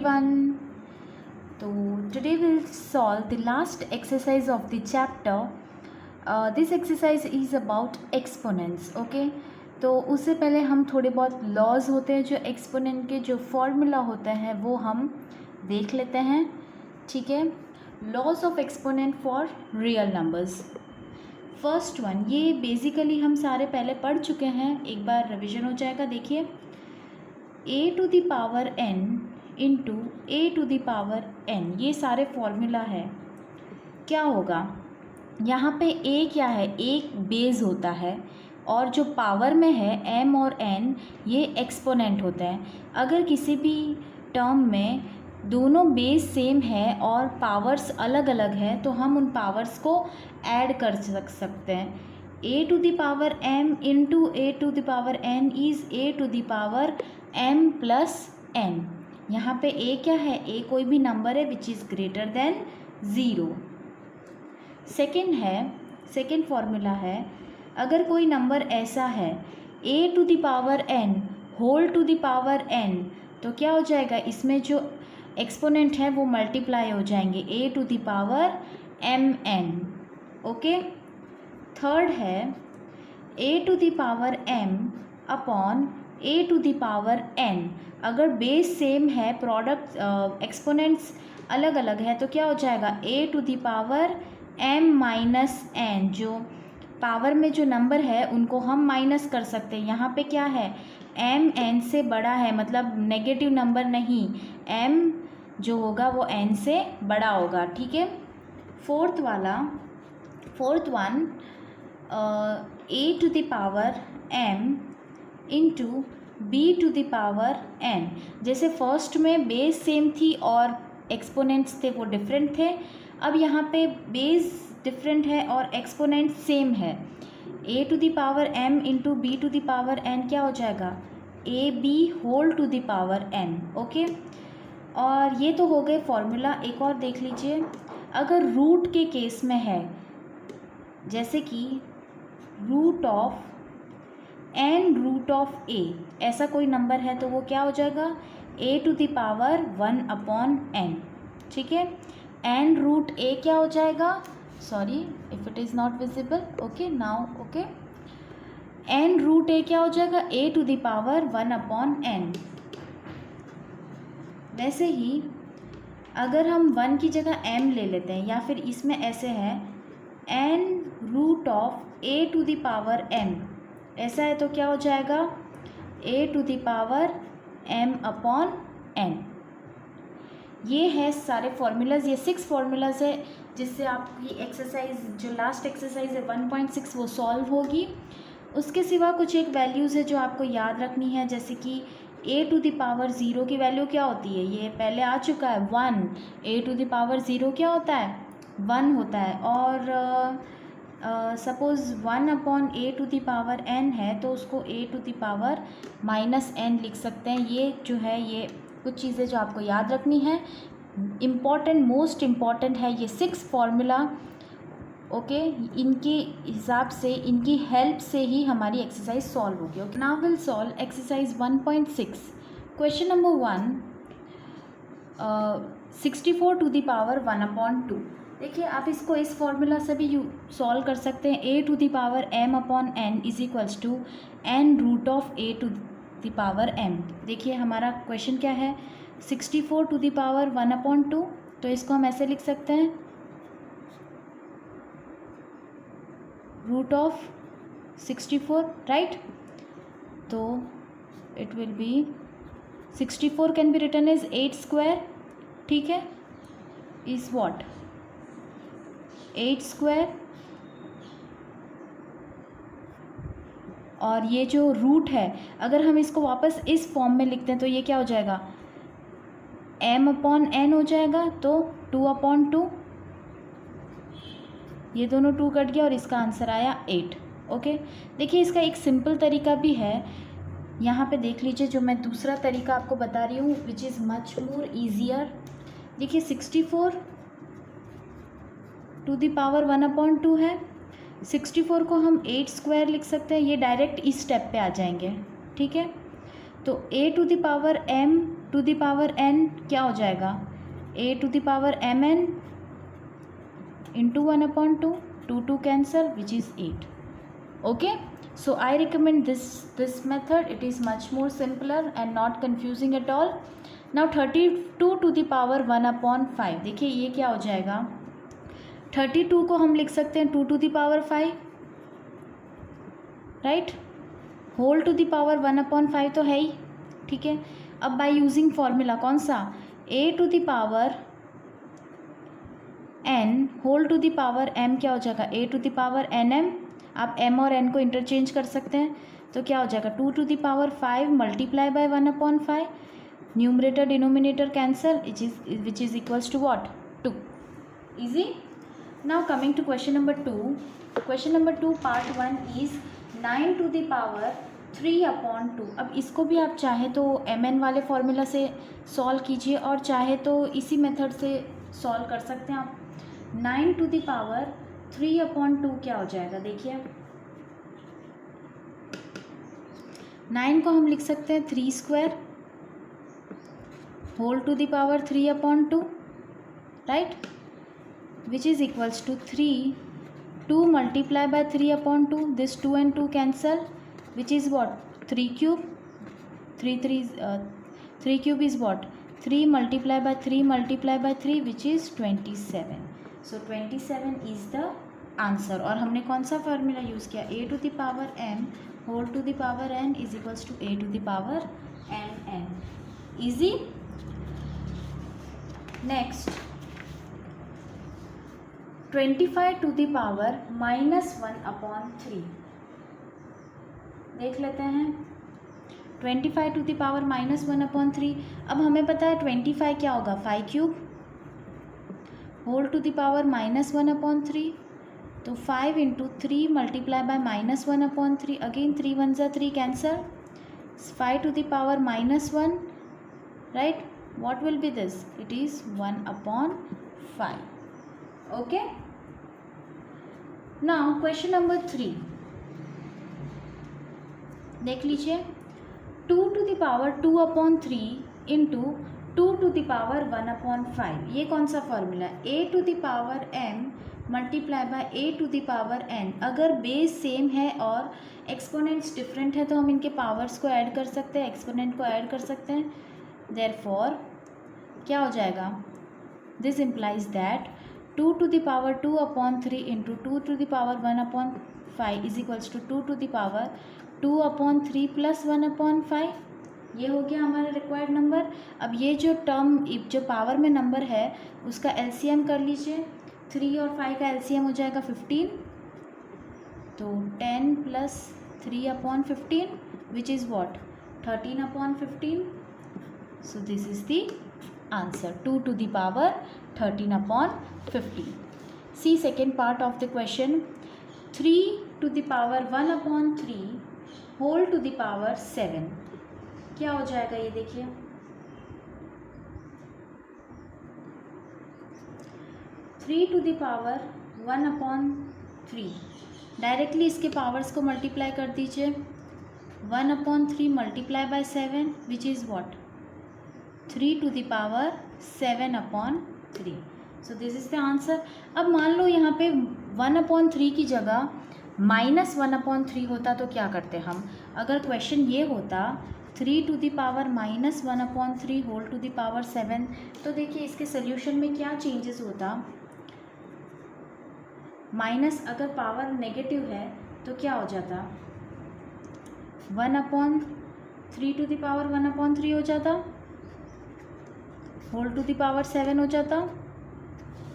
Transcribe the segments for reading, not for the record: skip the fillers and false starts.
everyone. So today we'll solve the last exercise of the chapter. This exercise is about exponents. Okay, तो उससे पहले हम थोड़े बहुत लॉज होते हैं जो एक्सपोनेंट के जो फॉर्मूला होते हैं वो हम देख लेते हैं. ठीक है, laws of exponent for real numbers. First one, ये बेसिकली हम सारे पहले पढ़ चुके हैं, एक बार रिवीजन हो जाएगा. देखिए, a to the power n into a to the power n, ये सारे फॉर्मूला है. क्या होगा यहाँ पे, a क्या है, एक बेस होता है और जो पावर में है m और n ये एक्सपोनेंट होते हैं. अगर किसी भी टर्म में दोनों बेस सेम है और पावर्स अलग अलग है तो हम उन पावर्स को ऐड कर सकते हैं. a to the power m into a to the power n is a to the power m plus n. यहाँ पे a क्या है, a कोई भी नंबर है which is greater than 0. Second formula है, अगर कोई नंबर ऐसा है a to the power n whole to the power n, तो क्या हो जाएगा, इसमें जो एक्सपोनेंट है वो मल्टीप्लाई हो जाएंगे a to the power mn. Okay. Third है a to the power m upon a to the power n. अगर बेस सेम है, प्रोडक्ट एक्सपोनेंट्स अलग अलग है, तो क्या हो जाएगा, a to the power m minus n. जो पावर में जो नंबर है उनको हम माइनस कर सकते हैं. यहाँ पे क्या है, m n से बड़ा है, मतलब नेगेटिव नंबर नहीं, m जो होगा वो n से बड़ा होगा. ठीक है. Fourth one, a to the power m into b to the power n. जैसे फर्स्ट में बेस सेम थी और एक्सपोनेंट्स थे वो डिफरेंट थे, अब यहाँ पे बेस डिफरेंट है और एक्सपोनेंट सेम है. a to the power m into b to the power n क्या हो जाएगा, a b whole to the power n. Okay. और ये तो हो गए फॉर्मूला. एक और देख लीजिए, अगर रूट के केस में है, जैसे कि root of n root of a, ऐसा कोई नंबर है तो वो क्या हो जाएगा, a to the power 1 upon n. ठीक है. n रूट a क्या हो जाएगा, sorry if it is not visible. Okay now. Okay, n root a क्या हो जाएगा, a to the power 1 upon n. वैसे ही अगर हम 1 की जगह m ले लेते हैं, या फिर इसमें ऐसे है n root of a to the power m, ऐसा है तो क्या हो जाएगा, a to the power m upon n. ये है सारे फार्मूलाज, ये 6 फार्मूलाज है जिससे आपकी एक्सरसाइज जो लास्ट एक्सरसाइज है 1.6 वो सॉल्व होगी. उसके सिवा कुछ एक वैल्यूज़ है जो आपको याद रखनी है, जैसे कि a टू द पावर 0 की वैल्यू क्या होती है, ये पहले आ चुका है 1. a टू द पावर 0 क्या होता है, 1 होता है. और suppose 1 upon a to the power n है तो उसको a to the power minus n लिख सकते हैं. ये जो है ये कुछ चीज़ें जो आपको याद रखनी है, इम्पॉर्टेंट, मोस्ट इम्पॉर्टेंट है ये 6 फार्मूला. ओके, इनके हिसाब से, इनकी हेल्प से ही हमारी एक्सरसाइज सॉल्व होगी. Okay, now will solve exercise 1.6. Question number 1, 64 to the power 1 upon 2. देखिए, आप इसको इस फॉर्मूला से भी सॉल्व कर सकते हैं. a to the power m upon n is equals to n root of a to the power m. देखिए हमारा क्वेश्चन क्या है, 64 टू द पावर 1 अपॉन 2, तो इसको हम ऐसे लिख सकते हैं, रूट ऑफ 64, राइट. तो it will be 64 can be written as 8 square. ठीक है, इज व्हाट, 8 स्क्वायर. और ये जो रूट है, अगर हम इसको वापस इस फॉर्म में लिखते हैं तो ये क्या हो जाएगा, m अपॉन n हो जाएगा, तो 2 अपॉन 2, ये दोनों 2 कट गया और इसका आंसर आया 8. ओके. देखिए, इसका एक सिंपल तरीका भी है, यहाँ पे देख लीजिए, जो मैं दूसरा तरीका आपको बता रही हूँ which is much more easier. देखिए, 64 टू द पावर 1 अपॉन 2 है, 64 को हम 8 स्क्वायर लिख सकते हैं. ये डायरेक्ट इस स्टेप पे आ जाएंगे. ठीक है. तो a to the power m to the power n क्या हो जाएगा, a to the power mn into 1/2, 2 cancel, which is 8. Okay, so I recommend this method. It is much more simpler and not confusing at all. Now 32 to the power 1/5, देखिए ये क्या हो जाएगा, 32 को हम लिख सकते हैं 2 to the power 5, right, whole to the power 1/5 तो है ही, ठीक है। अब बाय यूजिंग फॉर्मूला कौन सा, a to the power n whole to the power m क्या हो जाएगा, a to the power nm, आप m और n को इंटरचेंज कर सकते हैं, तो क्या हो जाएगा 2 to the power 5 multiply by 1/5, numerator denominator cancel, which is equals to what, 2. Easy. Now coming to question number 2. Question number 2 part 1 is 9 to the power 3/2. अब इसको भी आप चाहे तो mn वाले फॉर्मूला से सॉल्व कीजिए और चाहे तो इसी मेथड से सॉल्व कर सकते हैं आप. 9 टू द पावर 3/2 क्या हो जाएगा, देखिए 9 को हम लिख सकते हैं 3 square whole to the power 3/2, right, which is equals to 3, 2 multiply by 3/2, this 2 and 2 cancel, which is what, 3 cube, 3 cube is what, 3 multiply by 3 multiply by 3, which is 27. So 27 is the answer. और हमने कौन सा formula use किया, a to the power m होल to the power n is equals to a to the power mn. Easy. Next, 25 to the power -1/3 देख लेते हैं. 25 to the power -1/3. अब हमें पता है 25 क्या होगा, 5 cube whole to the power -1/3, तो 5 इंटू 3 मल्टीप्लाई बाय -1/3, अगेन 3 1 जा 3 cancel, 5 to the power -1, right, what will be this, it is 1/5. Okay, now question number 3 देख लीजिए. 2 to the power 2/3 into 2 to the power 1/5, ये कौन सा formula है, a to the power m multiply by a to the power n. अगर base same है और exponents different है तो हम इनके पावर्स को ऐड कर सकते हैं, एक्सपोनेंट को ऐड कर सकते हैं. देयरफॉर क्या हो जाएगा, this implies that 2 to the power 2/3 into 2 to the power 1/5 is equals to 2 to the power 2/3 plus 1/5. ये हो गया हमारा रिक्वायर्ड नंबर. अब ये जो टर्म, जो पावर में नंबर है उसका एलसीएम कर लीजिए. 3 और 5 का एलसीएम हो जाएगा 15, तो 10 plus 3/15 which is what, 13/15. So this is the answer, 2 to the power 13/15. See second part of the question. 3 to the power 1/3 whole to the power 7 क्या हो जाएगा, ये देखिए 3 to the power 1/3, डायरेक्टली इसके पावर्स को मल्टीप्लाई कर दीजिए. 1/3 multiply by 7 which is what, 3 to the power 7/3. So this is the answer. अब मान लो यहाँ पे 1/3 की जगह -1/3 होता तो क्या करते हम, अगर क्वेश्चन ये होता 3 to the power -1/3 whole to the power 7, तो देखिए इसके सोल्यूशन में क्या चेंजेस होता. माइनस, अगर पावर नेगेटिव है तो क्या हो जाता, 1/3 टू द पावर 1/3 हो जाता, होल टू द पावर 7 हो जाता,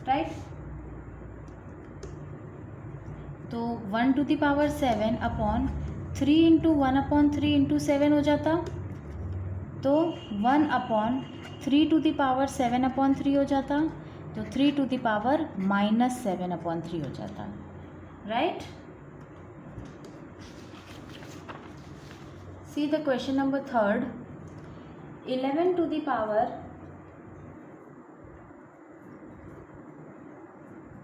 राइट. तो 1 to the power 7/3 into 1/3 into 7 हो जाता, तो 1/3 टू द पावर 7/3 हो जाता, तो 3 टू द पावर -7/3 हो जाता, right. See the question number 3. 11 to the power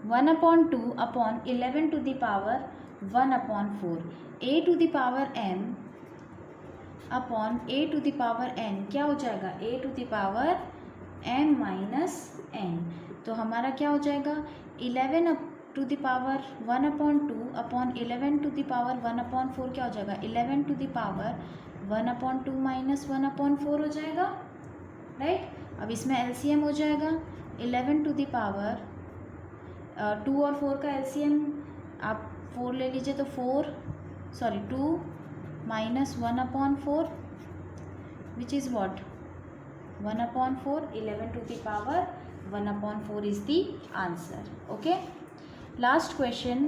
1/2/11 to the power 1/4, a to the power m upon A to the power N क्या हो जाएगा, A to the power m minus n। तो हमारा क्या हो जाएगा 11 to the power 1/2 upon 11 to the power 1/4 क्या हो जाएगा 11 टू द पावर 1/2 माइनस 1/4 हो जाएगा, राइट। अब इसमें एलसीएम हो जाएगा 11 टू द पावर 2 और 4 का एलसीएम आप 4 ले लीजिए तो 2 minus 1/4 which is what 1/4, 11 to the power 1/4 is the answer. Okay. Last question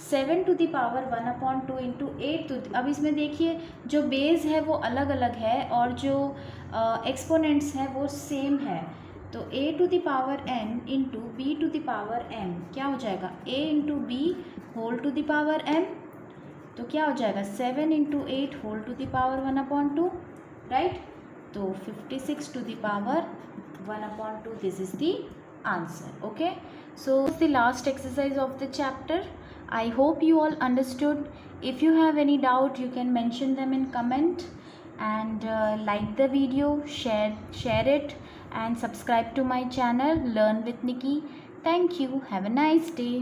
7 to the power 1/2 into 8 to अब इसमें देखिए जो बेस है वो अलग अलग है और जो एक्सपोनेंट्स हैं वो सेम है। तो a to the power n इंटू b to the power m क्या हो जाएगा a into b whole to the power m। तो क्या हो जाएगा 7 into 8 whole to the power 1/2, right. तो 56 to the power 1/2 this is the answer. Okay, so it's the last exercise of the chapter. I hope you all understood. If you have any doubt you can mention them in comment, and like the video, share it and subscribe to my channel Learn with Nikki. Thank you. Have a nice day.